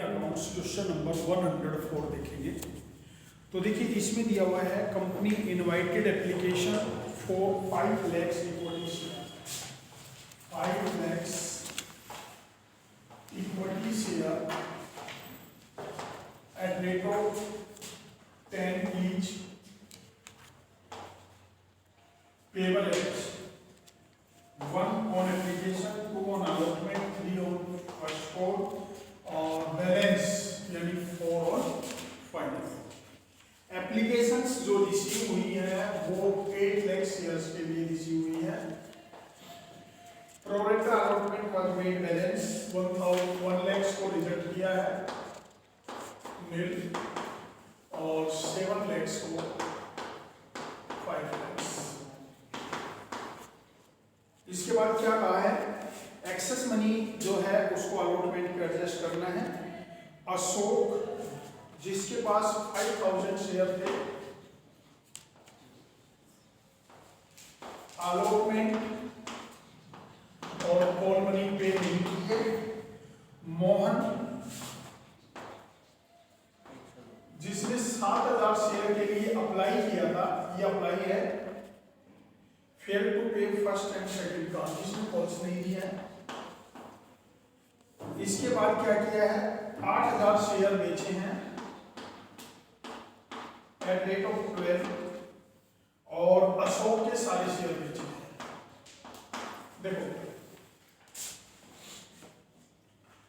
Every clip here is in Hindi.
अकाउंट्स क्वेश्चन नंबर 104 देखेंगे। तो देखिए इसमें दिया हुआ है company invited application for 5 lakhs equity share, 5 lakhs equity share at rate of 10 each payable as 1 on application, 2 on allotment, 3 on first call और बैलेंस यानी 4 और फाइनल। एप्लीकेशंस जो रिसीव हुई है वो 8 लाख शेयर्स के लिए रिसीव हुई है। Pro rata allotment was made, balance 1 lakh को रिजेक्ट किया है मिल, और 7 लाख को 5 लाख। इसके बाद क्या कहा है, एक्सेस मनी जो है उसको अलॉटमेंट पे एडजस्ट करना है। अशोक जिसके पास 5000 शेयर थे, अलॉटमेंट और कॉल मनी पे नहीं किए। मोहन जिसने 7000 शेयर के लिए अप्लाई किया था, ये अप्लाई है, फेल टू पे फर्स्ट एंड सेकंड का, इसने कॉल्स नहीं दिया है। इसके बाद क्या किया है, 8000 शेयर बेचे हैं एट रेट ऑफ 12, और अशोक के सारे शेयर बेचे हैं।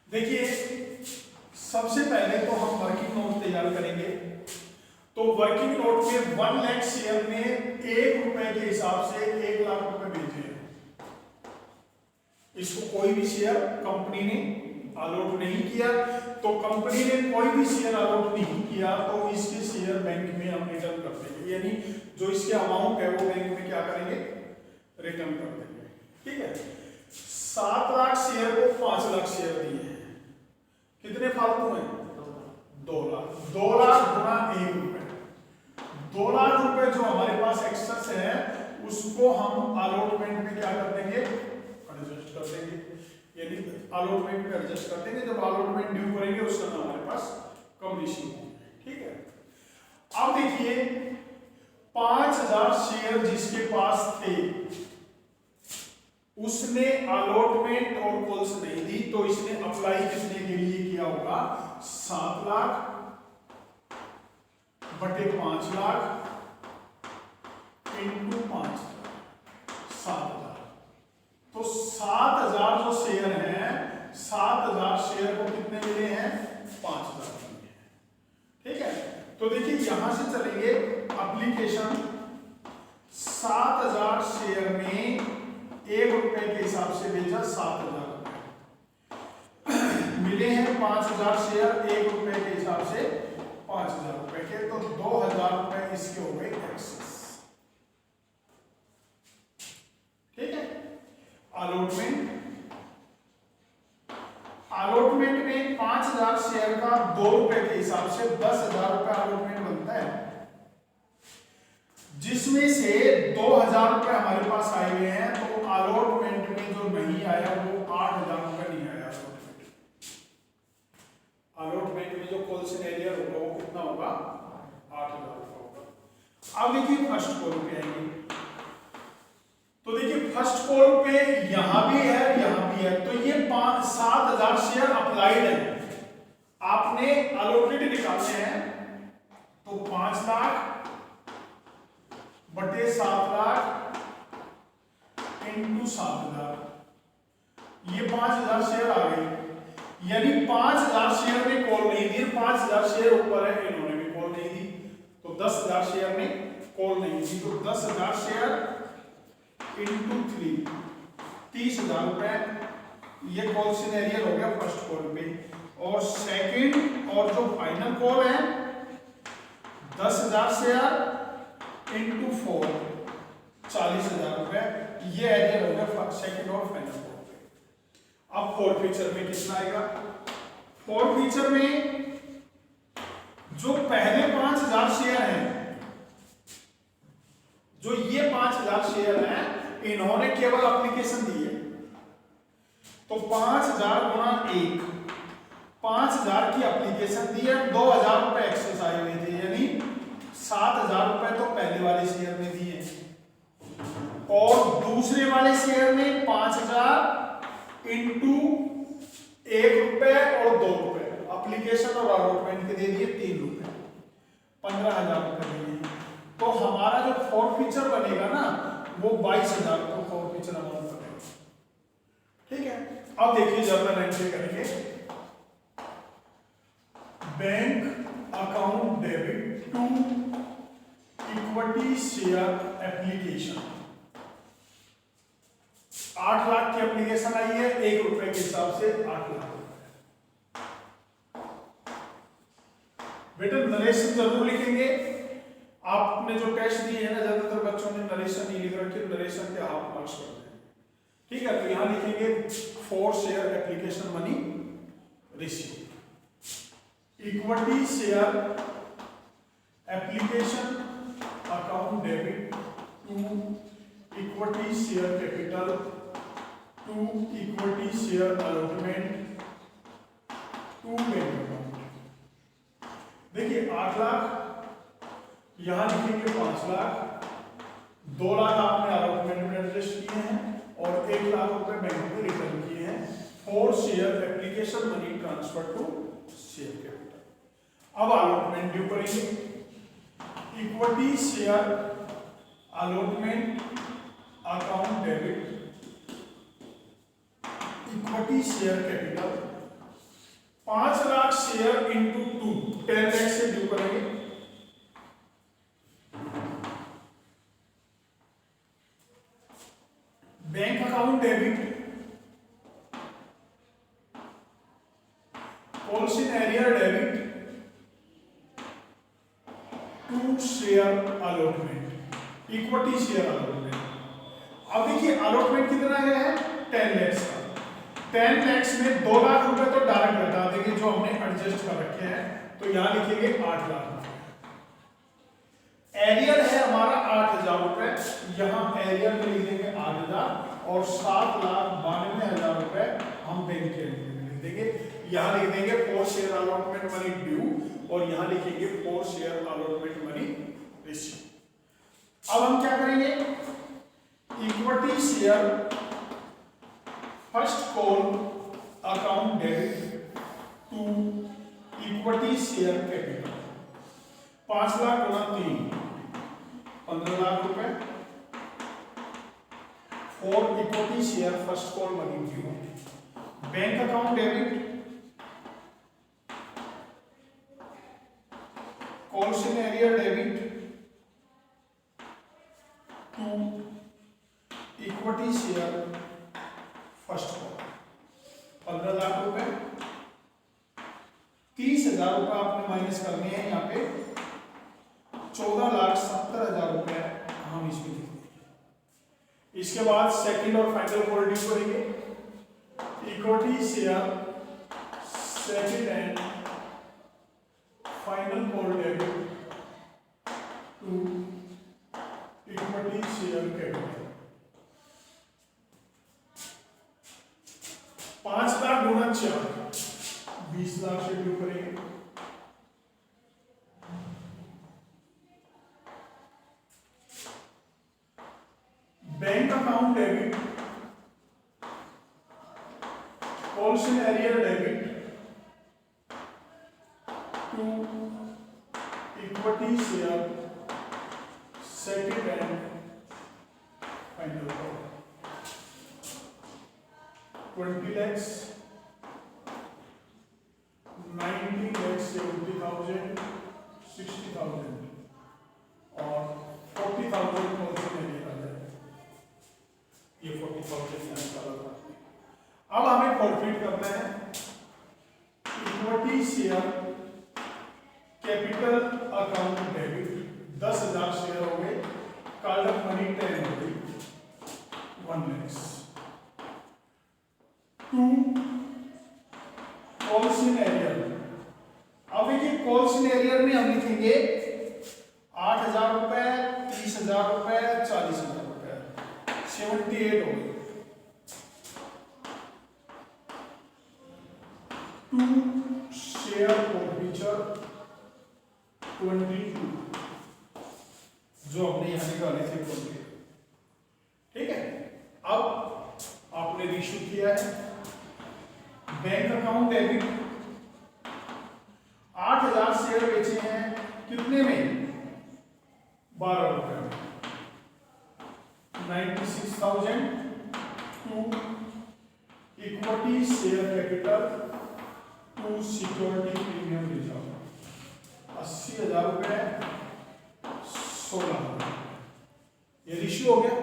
देखिए सबसे पहले तो हम वर्किंग नोट तैयार करेंगे। तो वर्किंग नोट में 1 लाख शेयर में 1 रुपए के हिसाब से 1 लाख रुपए बेचे हैं। इसको कोई भी शेयर कंपनी ने अलॉट नहीं किया, तो कंपनी ने कोई भी शेयर अलॉट नहीं किया तो इसके शेयर बैंक में हम रिटर्न कर देंगे, यानी जो इसके अमाउंट है वो बैंक में क्या करेंगे, रिटर्न कर देंगे। ठीक है, 7 लाख शेयर को 5 लाख शेयर दिए हैं, कितने फालतू हैं, 2 लाख। 2 लाख गुना 1 रुपए, 2 लाख रुपए जो हमारे पास एक्सेस है उसको हम अलॉटमेंट में क्या कर देंगे, एडजस्ट कर देंगे, यानी अलॉटमेंट में एडजस्ट कर देंगे। जब अलॉटमेंट ड्यू करेंगे उस समय हमारे पास कम रिसीव होंगे। ठीक है, अब देखिए 5000 शेयर जिसके पास थे उसने अलॉटमेंट और कॉल्स नहीं दी, तो इसने अप्लाई कितने के लिए किया होगा, 7 लाख बटे 5 लाख इंटू 5, 7000। तो 7000 जो शेयर हैं, 7000 शेयर को कितने मिले हैं, 5000 मिले हैं। ठीक है, तो देखिए यहां से चलेंगे एप्लीकेशन, 7000 शेयर में 1 रुपए के हिसाब से बेचा, 7000 मिले हैं। 5000 शेयर 1 रुपए के हिसाब से 5000 रुपए के, तो 2000 रुपए इसके हो गए एक्सेस। ठीक है, अलॉटमेंट में 5000 शेयर का 2 रुपए के हिसाब से 10,000 रुपए अलॉटमेंट बनता है, जिसमें से 2000 रुपए हमारे पास आए हुए हैं। तो अलॉटमेंट में जो नहीं आया वो 8000 रुपए नहीं आया। अलॉटमेंट में जो कॉल सिनेरियो होगा वो कितना होगा, 8000 रुपए होगा। अब देखिए फर्स्ट कॉल पे आएंगे, तो देखिए फर्स्ट कॉल पे यहां भी है यहां भी है, तो ये 7000 शेयर अप्लाइड है, आपने अलॉटेड निकालने हैं। तो 5 लाख बटे 7 लाख इंटू 7000, ये 5000 शेयर आ गई, यानी 5000 शेयर ने कॉल नहीं दी, 5000 शेयर ऊपर है, इन्होंने भी कॉल नहीं दी, तो 10000 शेयर ने कॉल नहीं दी, तो 10000 शेयर इंटू 3, 30,000 रुपए। ये कॉल सिनेरियो हो गया फर्स्ट कॉल पे। और सेकंड और जो फाइनल कॉल है 10,000 शेयर इंटू 4, 40,000 रुपए। ये एरिया हो गया सेकंड और फाइनल कॉल पे। अब फोर्थ फीचर में कितना आएगा, फोर्थ फीचर में जो पहले 5000 शेयर हैं, जो ये 5000 शेयर हैं, इन्होंने केवल एप्लीकेशन दी है, तो 5000 गुना 1, 5,000 की एप्लीकेशन दी है, 2,000 रुपए एक्सरसाइज में थे, यानी 7,000 रुपए तो पहले वाले शेयर में दिए और दूसरे वाले शेयर में 5,000 इंटू 1 रुपए और 2 रुपए एप्लीकेशन और अलॉटमेंट के दे दिए 3 रुपए, 15,000 रुपए दे दिए। तो हमारा जो फॉरफीचर बनेगा ना वो 22,000 रुपए फॉरफीचर अमाउंट बनेगा। ठीक है, अब देखिए जर्नल एंट्री करेंगे। Bank account debit to equity share application, 8 lakh की एप्लीकेशन आई है, 1 रुपए के हिसाब से 8 लाख रुपए। बेटा नरेशन जरूर लिखेंगे, आपने जो टेस्ट दिए है ना ज्यादातर बच्चों ने नरेशन नहीं लिख रखे, नरेशन के हाफ मार्क्स कर दें। ठीक है, तो यहां लिखेंगे for share application money receive, equity share application account debit to equity share capital to equity share allotment to bank account. देखिए 8 लाख यहां लिखेंगे, 5 लाख, 2 लाख आपने अलॉटमेंट में एडजस्ट किए हैं और 1 लाख रुपए बैंक में रिटर्न किए हैं for share application money transfer to share capital. अब अलॉटमेंट ड्यू करेंगे, equity share allotment account debit equity share capital 5 lakh share into 2, 10 lakh से ड्यू करेंगे। Bank account debit calls in arrear debit to share allotment equity share allotment. अब देखिए अलॉटमेंट कितना गया है 10 लाख का, 10 लाख में 2 लाख रुपए तो डायरेक्ट बता देंगे जो हमने एडजस्ट कर रखे हैं, तो यहां लिखेंगे 8 लाख रुपए। एरियर है हमारा 8,000 रुपए, यहां एरियर में लिख देंगे 8,000 और 7,92,000 रुपए हम बैंक के लिख देंगे। यहां लिख देंगे for share allotment money due और यहां लिखेंगे for share allotment money receive. अब हम क्या करेंगे, equity share first call account debit to equity share capital 5 lakh गुना 3 15 लाख रुपए for equity share first call money due. Bank account debit calls in arrear debit to equity share first call 15 lakh रुपए, 30,000 रुपए आपने माइनस करने हैं यहाँ पे, 14,70,000 रुपए हम इसमें लिख देंगे। इसके बाद सेकंड और फाइनल कॉल ड्यू करेंगे, equity share second and final call debit to equity share capital 5 lakh गुना 4 20 लाख से ड्यू करेंगे। Bank account debit calls in arrear debit to equity share second and final call 20 lakhs 90 lakhs 70,000 60,000 और 40,000 कॉल्स में लिखा जाए, ये 40,000 निकाला था। अब हमें प्रॉफिट करना है, equity share capital account debit 10,000 share हो गए, कॉल्ड अप मनी 10 हो गई 1 lakhs to calls in arrear. अब देखिए कॉल्स इन एरियर में हम लिखेंगे 8,000 रुपए, 30,000 रुपए, 40,000 रुपए, 78 हो गई टू शेयर फॉरफीचर 22 जो हमने यहां निकाले थे 20। ठीक है, अब आपने इशू किया है बैंक अकाउंट डेबिट 8000 शेयर बेचे हैं कितने में 12 रुपए में 96,000 to equity share capital to security premium reserve 80,000 रुपए 16,000 ये रेशियो हो गया।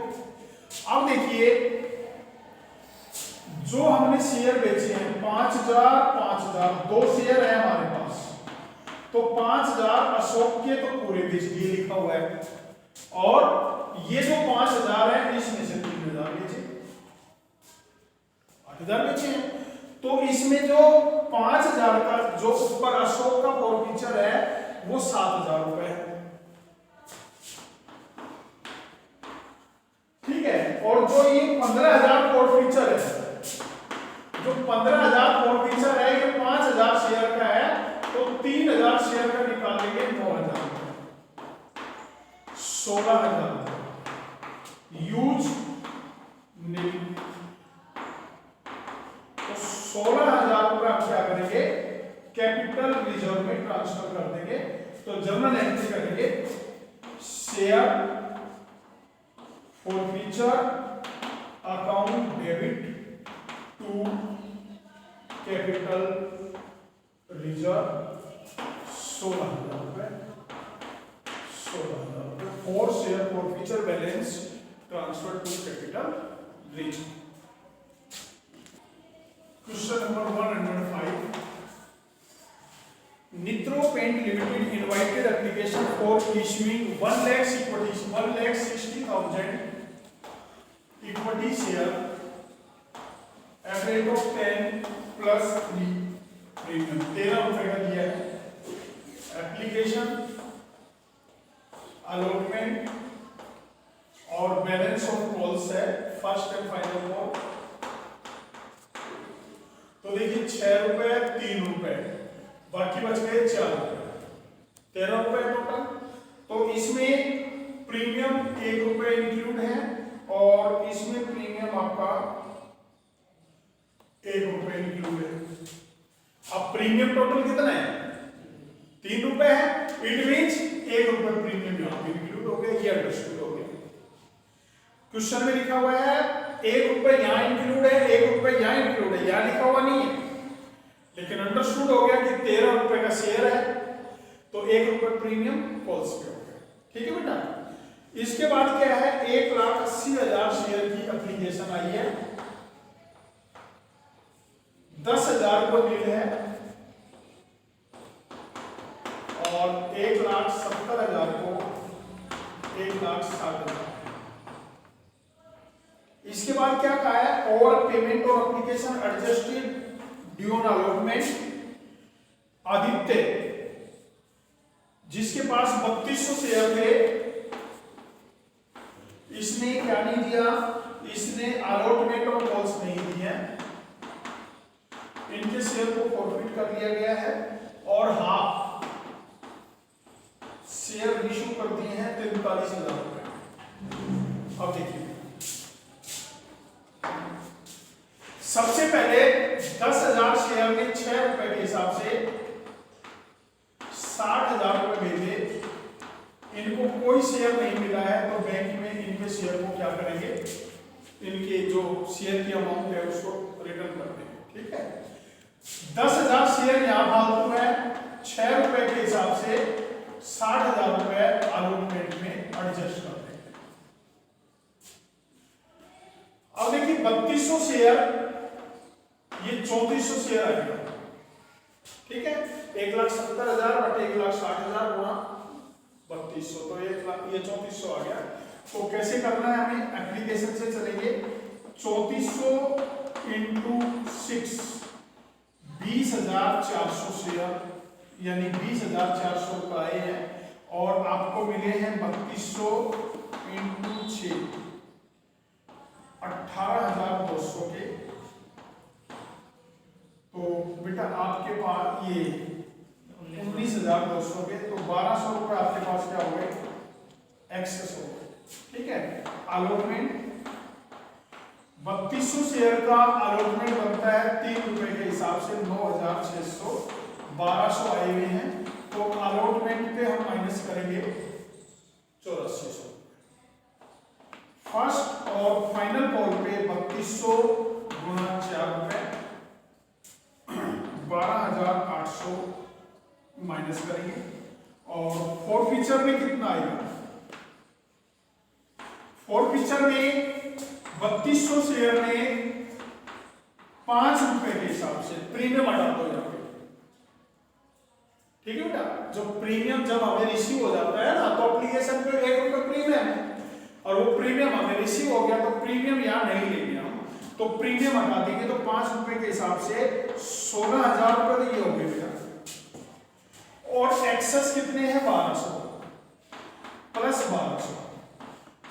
अब देखिए जो हमने शेयर बेचे हैं 5,000 5,000 दो शेयर है हमारे पास, तो 5,000 अशोक के तो पूरे बेच दिए लिखा हुआ है, और ये जो 5,000 है इसमें से 3,000 बेचे 8,000 बेचे हैं, तो इसमें जो 5,000 का जो ऊपर अशोक का फॉरफीचर है वो 7,000 रुपए है। ठीक है, और जो ये 15,000 फॉरफीचर है, जो 15,000 फॉरफीचर है ये 5,000 शेयर का है, तो 3,000 शेयर का निकालेंगे 9,000 16,000 यूज नील, तो 16,000 रुपए हम क्या करेंगे कैपिटल रिजर्व में ट्रांसफर कर देंगे। तो जर्नल एंट्री करेंगे share forfeiture account debit to capital reserve 16,000 रुपए 16,000 रुपए for share forfeiture balance transfer to capital reserve. Question number 105, Nitro Paint Limited invited application for issuing 1 lakh equities 1,60,000 equity share at rate of 10 plus 3 premium 13 रुपए का दिया है। एप्लीकेशन अलॉटमेंट और बैलेंस ऑफ कॉल्स है फर्स्ट एंड फाइनल कॉल। तो देखिए 6 रुपए 3 रुपए बाकी बच गए 4 रुपए 13 रुपए टोटल। तो इसमें प्रीमियम 1 रुपए इंक्लूड है और इसमें प्रीमियम आपका 1 रुपए इंक्लूड है। अब प्रीमियम टोटल कितना है 3 रुपए है, इट मींस 1 रुपए प्रीमियम यहां पे इंक्लूड हो गया, ये अंडरस्टूड हो गया। क्वेश्चन में लिखा हुआ है 1 रुपए यहां इंक्लूड है 1 रुपए यहां इंक्लूड है, यहां लिखा हुआ नहीं है, लेकिन अंडरस्टूड हो गया कि 13 रुपए का शेयर है तो 1 रुपए प्रीमियम कॉल्स पे हो गया। ठीक है बेटा, इसके बाद क्या है 1,80,000 शेयर की एप्लीकेशन आई है, 10,000 को बिल है और 1,70,000 को 1,60,000। इसके बाद क्या कहा है ओवर पेमेंट और application adjusted due on allotment. Aditya जिसके पास 3200 शेयर थे, इसने क्या नहीं दिया, इसने अलॉटमेंट और कॉल्स नहीं दी है, इनके शेयर को फॉरफिट कर लिया गया है और हाफ शेयर इशू कर दिए हैं 43,000 रुपए। अब देखिए सबसे पहले 10,000 शेयर में 6 रुपए के हिसाब से 60,000 रुपए भेजे, इनको कोई शेयर नहीं मिला है तो बैंक में इनके शेयर को क्या करेंगे, इनके जो शेयर की अमाउंट है उसको रिटर्न कर देंगे। ठीक है, 10,000 शेयर यहां फालतू है, 6 रुपए के हिसाब से 60,000 रुपए अलॉटमेंट में एडजस्ट कर देंगे। अब देखिए 3200 शेयर, ये 3400 शेयर आएगा। ठीक है, 1,70,000 बट 1,60,000 गुणा 3200, तो 1,00,000 ये 3400 आ गया। तो कैसे करना है हमें, एप्लीकेशन से चलेंगे, 3400 इंटू 6 20,400 शेयर, यानी 20,400 रुपए आए हैं, और आपको मिले हैं 3200 इंटू 6 18,200 के। तो बेटा आपके पास ये 32,200 के, तो 1,200 रुपए आपके पास क्या हो गए, एक्सेस हो गए। ठीक है, अलॉटमेंट 3200 शेयर का अलॉटमेंट बनता है 3 रुपए के हिसाब से, 9,600, 1200 आए हुए हैं, तो अलॉटमेंट पे हम माइनस करेंगे 8400। फर्स्ट और फाइनल कॉल पे 3200 गुणा 4 रुपए 12,800 माइनस करेंगे, और फोरफीचर में कितना आएगा, फोरफीचर में 3200 शेयर में 5 रुपए के हिसाब से प्रीमियम हटा दो यहाँ पे। ठीक है बेटा, जो प्रीमियम जब हमें रिसीव हो जाता है ना, तो एप्लीकेशन पे 1 रुपए प्रीमियम है, और वो प्रीमियम हमें रिसीव हो गया, तो प्रीमियम यहाँ नहीं लेंगे हम, तो प्रीमियम हटा देंगे, तो 5 रुपए के हिसाब से 16,000 रुपए तो ये हो गए बेटा। और एक्सेस कितने हैं, 1200 प्लस 1200,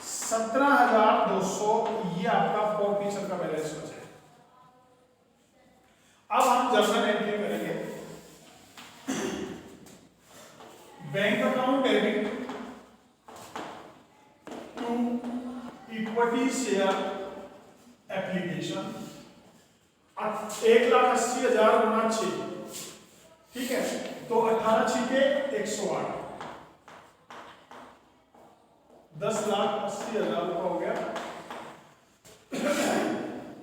17,200, ये आपका फोरफीचर का बैलेंस बचा है। अब हम जर्नल एंट्री करेंगे। Bank account debit to equity share application 1,80,000 गुना 6, ठीक है, तो 18 छिके 108, 10,80,000 रुपया हो गया।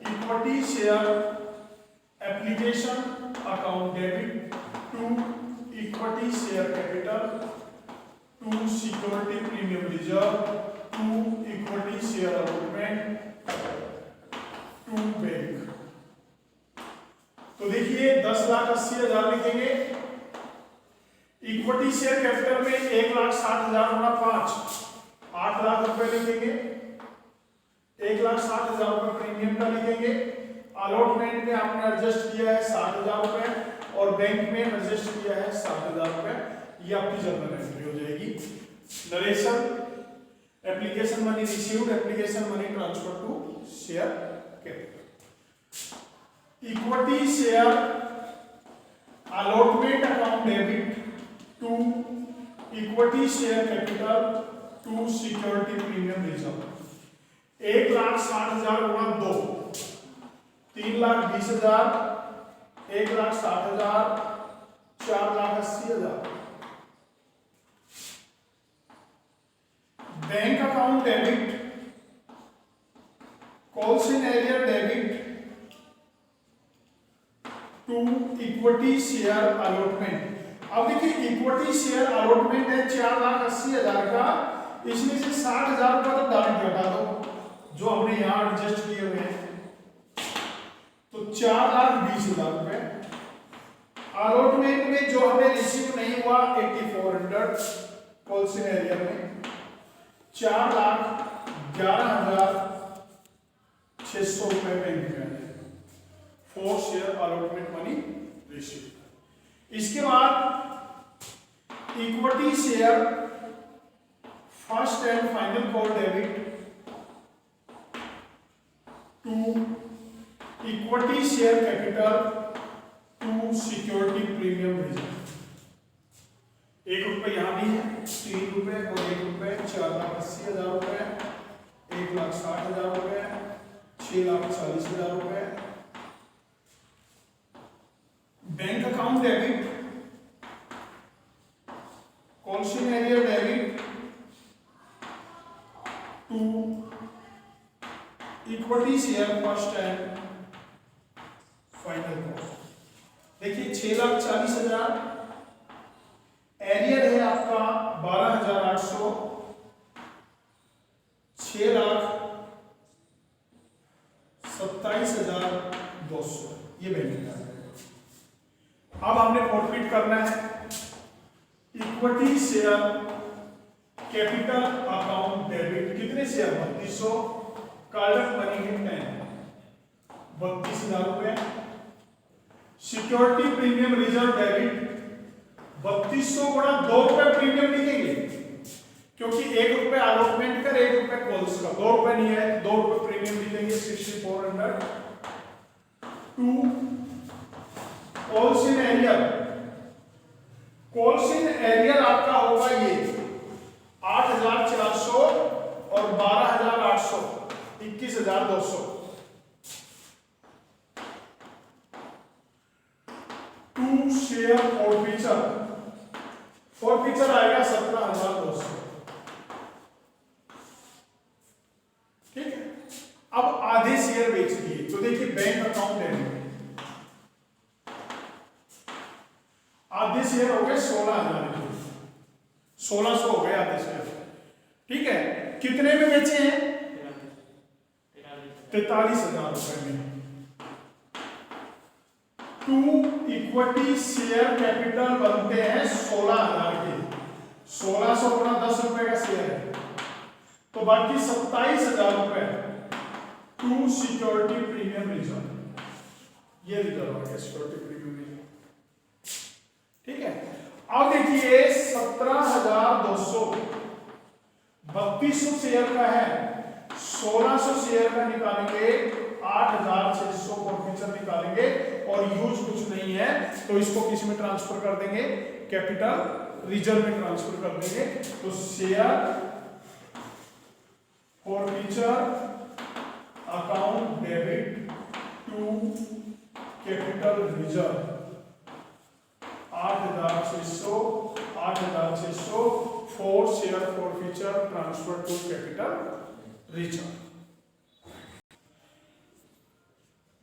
Equity share application account debit to equity share capital to security premium reserve to equity share allotment to bank. तो देखिए 10,80,000 लिखेंगे, इक्विटी शेयर कैपिटल में 1,60,000 गुना 5, 8 लाख रुपए लिखेंगे, 1,60,000 रुपए प्रीमियम का लिखेंगे, अलॉटमेंट में आपने एडजस्ट किया है 60,000 रुपए, और बैंक में एडजस्ट किया है 60,000 रुपए। ये आपकी जर्नल एंट्री हो जाएगी। Narration, application money received, application money transfer to share capital. Equity share allotment account debit to equity share capital to security premium reserve 1,60,000 गुणा 2, 3,20,000, 1,60,000, 4,80,000। Bank account debit, calls in arrear debit to equity share allotment. अब देखिए इक्विटी शेयर अलॉटमेंट है 4,80,000 का, इसमें से 60,000 रुपए तो डायरेक्ट हटा दो जो हमने यहां एडजस्ट किए हुए हैं, तो 4,20,000 रुपए। अलॉटमेंट में जो हमें रिसीव नहीं हुआ 8400 कॉल्सन एरिया में, 4,11,600 रुपए बैंक में आए, 4 शेयर अलॉटमेंट मनी रिसीव। इसके बाद equity share first and final call debit to equity share capital to security premium reserve. 1 रुपए यहां भी है, 3 रुपए और 1 रुपए, 4,80,000 रुपए, 1,60,000 रुपए, 6,40,000 रुपए। Bank account debit, calls in arrear debit to equity share first and final call. देखिए 6,40,000, एरियर है आपका 12,800, 6,27,200, ये बैंक का है। अब हमने प्रॉफिट करना है। Equity share capital account debit कितने शेयर, 3200, कार्डन बनेंगे 10, 32,000 रुपए। सिक्योरिटी प्रीमियम रिजर्व डेबिट 3200 गुणा 2 रुपए प्रीमियम लिखेंगे, क्योंकि 1 रुपए अलॉटमेंट का, 1 रुपए कॉल्स का, 2 रुपए नहीं है, 2 रुपए प्रीमियम लिखेंगे 6400 to calls in arrear. Calls in arrear आपका होगा ये 8,400 और 12,800, 21,200। टू शेयर फॉरफीचर आएगा 17,200। ठीक है, अब आधे शेयर बेच दिए तो देखिए बैंक अकाउंट है, आधे शेयर हो गए 16,000, 1600 हो गए आधे शेयर। ठीक है, कितने में बेचे हैं? 43,000 रुपए में। टू इक्विटी शेयर कैपिटल बनते हैं 16,000 के, 1600 गुना 10 रुपए का शेयर है, तो बाकी 27,000 रुपए टू सिक्योरिटी प्रीमियम रिजर्व, ये रिजर्व है सिक्योरिटी प्रीमियम रिजर्व। ठीक है, अब देखिए 17,200 3200 शेयर का है, 1600 शेयर का निकालेंगे, 8,600 फॉरफीचर निकालेंगे और यूज कुछ नहीं है तो इसको किस में ट्रांसफर कर देंगे? कैपिटल रिजर्व में ट्रांसफर कर देंगे। तो share forfeiture account debit to capital reserve 8,600 for share forfeiture transfer to capital reserve.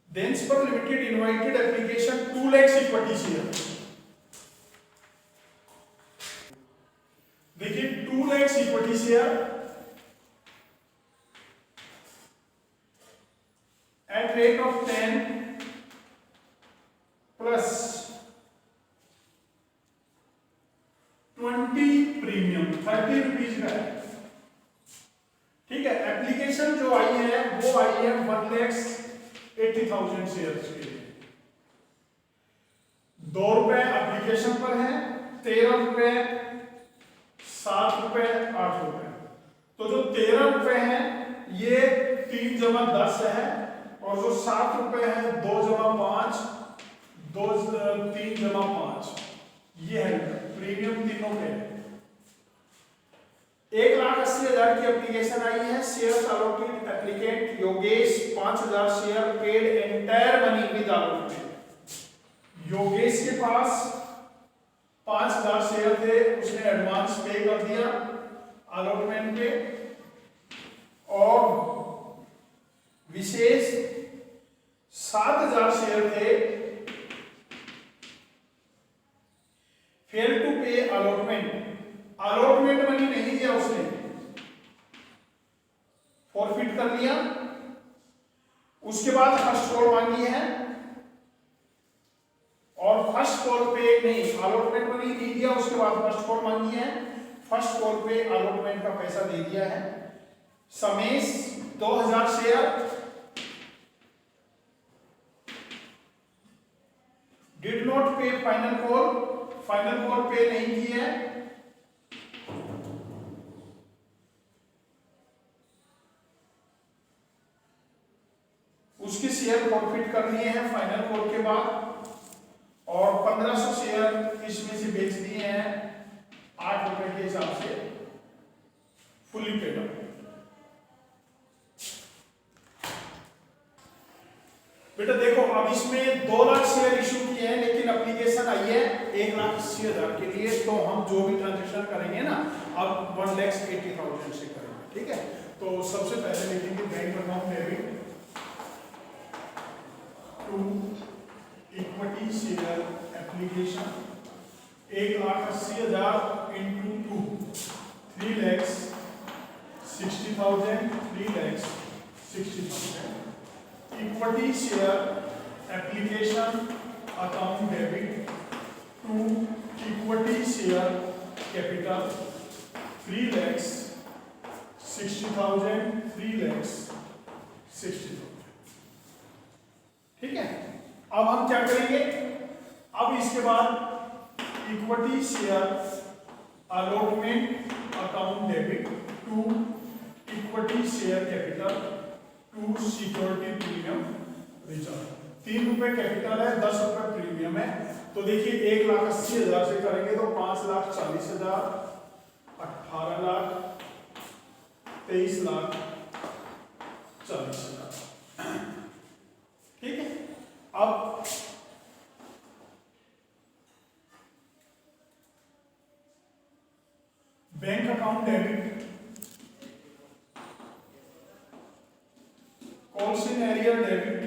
Denspur Limited invited application 2 lakhs equity share. देखिए 2 lakhs equity share at rate of 10 plus 20 premium 30 rupees का है। ठीक है, एप्लीकेशन जो आई है वो आई है 1,80,000 शेयर्स के लिए। 2 रुपए एप्लीकेशन पर है, 13 रुपए, 7 रुपए, 8 रुपए। तो जो 13 रुपए है ये 3 जमा 10 है, और जो 7 रुपए है 2 जमा 5, 3 जमा 5, ये है प्रीमियम तीनों के। 1,80,000 की एप्लीकेशन आई है। Share allotted applicant Yogesh 5,000 share paid entire money with allotment. Yogesh के पास 5,000 शेयर थे, उसने एडवांस पे कर दिया अलॉटमेंट पे, और विशेष 7,000 शेयर थे, फेल टू पे अलॉटमेंट मनी नहीं दिया उसने, फॉरफिट कर लिया। उसके बाद फर्स्ट कॉल मांगी है, और फर्स्ट कॉल पे नहीं, अलॉटमेंट मनी नहीं दिया, उसके बाद फर्स्ट कॉल मांगी है, फर्स्ट कॉल पे अलॉटमेंट का पैसा दे दिया है। समेश 2,000 शेयर, डिड नॉट पे फाइनल कॉल पे नहीं की है। उसके शेयर फॉरफिट कर लिए हैं फाइनल कॉल के बाद, और 1,500 शेयर इसमें से बेच दिए हैं 8 रुपए के हिसाब से, फुली पेड अप। बेटा देखो, अब इसमें 2 लाख शेयर इशू किए हैं, लेकिन एप्लीकेशन आई है 1,80,000 के लिए, तो हम जो भी ट्रांजेक्शन करेंगे ना अब 1,80,000 से करेंगे। ठीक है, तो सबसे पहले लिखेंगे bank account debit to equity share application 1,80,000 into 2, 3,60,000, 3,60,000 equity share application account debit to equity share capital 3,60,000, 3,60,000। ठीक है, अब हम क्या करेंगे? अब इसके बाद equity share allotment account debit to equity share capital to security premium reserve. 3 रुपए कैपिटल है, 10 रुपए प्रीमियम है, तो देखिए 1,80,000 से करेंगे तो 5,40,000, 18 लाख, 23,40,000। ठीक है। अब bank account debit, calls in arrear debit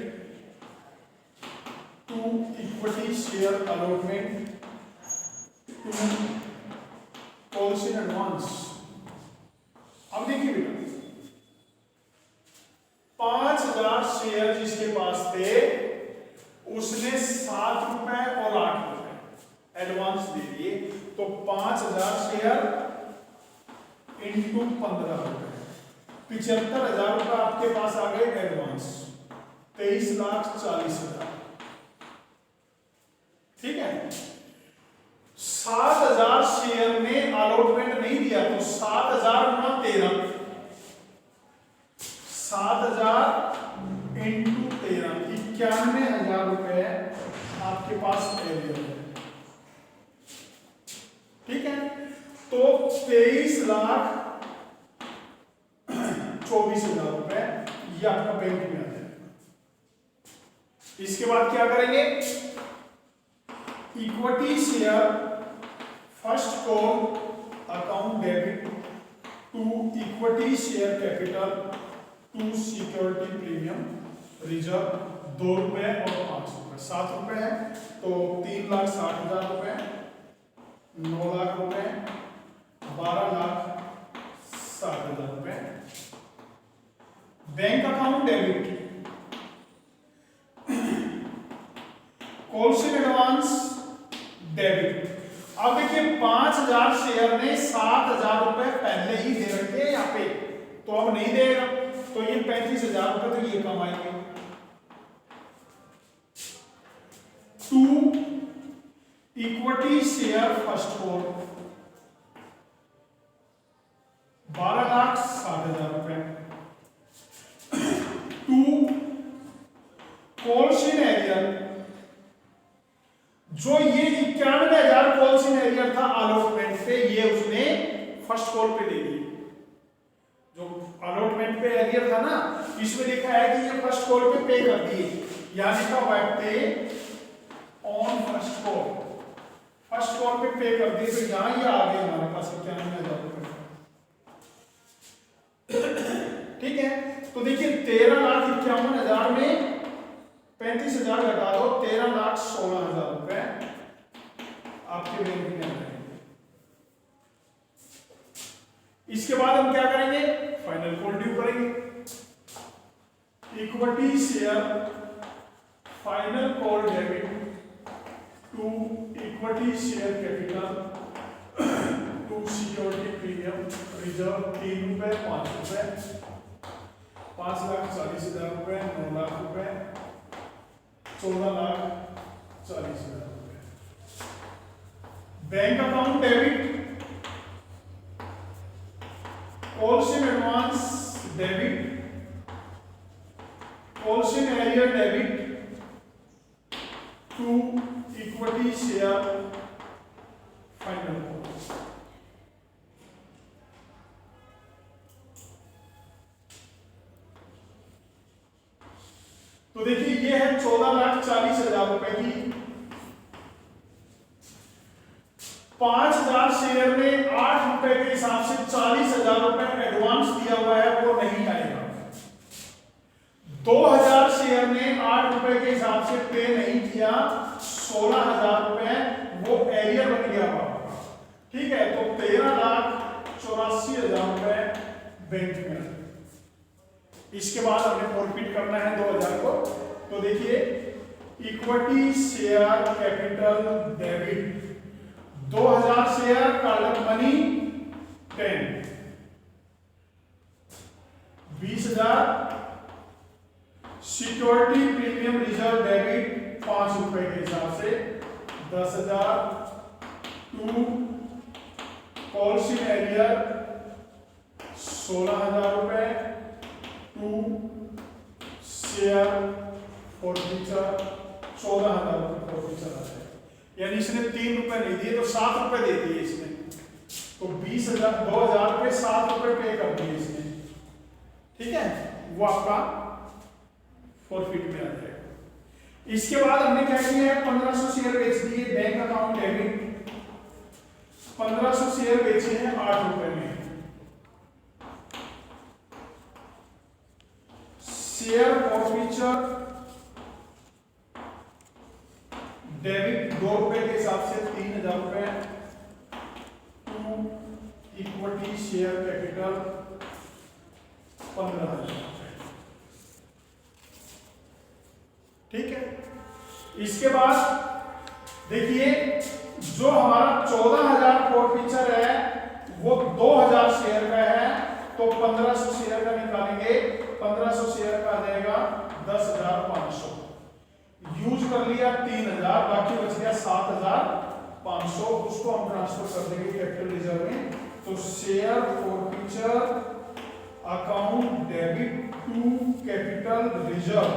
to equity share allotment to calls in advance. अब देखिए बेटा 5,000 शेयर जिसके पास थे उसने 7 रुपए और 8 रुपए एडवांस दे दिए, तो 5,000 शेयर इंटू 15 रुपए, 75,000 रुपए आपके पास आ गए एडवांस, 23,40,000। ठीक है। 7,000 शेयर में अलॉटमेंट नहीं दिया तो 7,000 गुना 13, 7,000 इंटू 13, 91,000 रुपए आपके पास एरियर है। ठीक है। तो 23,24,000 रुपए ये आपका बैंक में आ जाएगा। इसके बाद क्या करेंगे, equity share first call account debit to equity share capital to security premium reserve 2 रुपए और 5 रुपए, 7 रुपए है तो 3,60,000 रुपए, 9 लाख रुपए, 12,60,000 रुपए। Bank account debit calls in advance debit. अब देखिए 5,000 शेयर ने 7,000 रुपए पहले ही दे रखे हैं यहाँ पे, तो अब नहीं देगा, तो ये 35,000 रुपए तो ये कमाएंगे। To equity share first call 12,60,000 रुपए। टू कॉल्सन एरियर, जो ये 91,000 कॉल्सन एरियर था अलॉटमेंट पे, ये उसने फर्स्ट कॉल पे दे दी। जो अलॉटमेंट पे एरियर था ना, इसमें लिखा है कि ये फर्स्ट कॉल पे कर दिए, यानी लिखा हुआ है पे on first call, first call पे कर दिए, तो यहां ये आ गए हमारे पास 91,000 रुपए। ठीक है। तो देखिए 13,51,000 में 35,000 घटा दो, 13,16,000 रुपए आपके बैंक में आ जाएंगे। इसके बाद हम क्या करेंगे, फाइनल कॉल ड्यू करेंगे। Equity share final call debit to equity share capital to security premium reserve 3 रुपए, 5 रुपए, 5,40,000 रुपए, 9 लाख रुपए, 14,40,000 रुपए। Bank account debit calls in advance debit, calls in arrear debit to equity share final call. तो देखिए ये है 14,40,000 रुपए की। 5,000 शेयर में 8 रुपए के हिसाब से 40,000 रुपए एडवांस दिया हुआ है, वो नहीं आएगा। 2,000 शेयर में 8 रुपए के हिसाब से पे नहीं किया, 16,000 रुपए वो एरियर बन गया आपका। ठीक है। तो 13,84,000 रुपए बैंक में। इसके बाद हमने फॉरफिट करना है 2,000 को। तो देखिए equity share capital debit 2,000 share column money 10, 20,000 security premium reserve debit 5 रुपए के हिसाब से, 10,000 टू कॉल्सन एरियर 16,000 रुपए टू शेयर फॉरफीचर 14,000 रुपए फॉरफीचर आ जाए। यानी इसने 3 रुपए नहीं दिए तो 7 रुपए दे दिए इसने, तो 20,000 2,000 रुपए 7 रुपए पे कर दिए इसने, ठीक है, वो आपका फॉरफिट में आ जाएगा। इसके बाद हमने क्या किया है, 1500 शेयर बेच दिए, बैंक अकाउंट डेबिट, 1500 शेयर बेचे हैं 8 रुपए में, शेयर फॉरफीचर डेबिट 2 रुपए के हिसाब से 3,000 रुपए, टू इक्विटी शेयर कैपिटल 15,000 रुपए, ठीक है। इसके बाद देखिए जो हमारा 14,000 फॉरफीचर है वो 2,000 शेयर का है, तो 1500 शेयर का निकालेंगे, 1500 शेयर का आ जाएगा 10,500, यूज कर लिया 3,000, बाकी बच गया 7,500, उसको हम ट्रांसफर कर देंगे कैपिटल रिजर्व में, तो share forfeiture account debit to capital reserve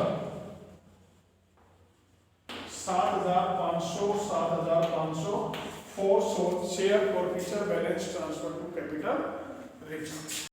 7,500 7,500 for share forfeiture balance transfer to capital reserve.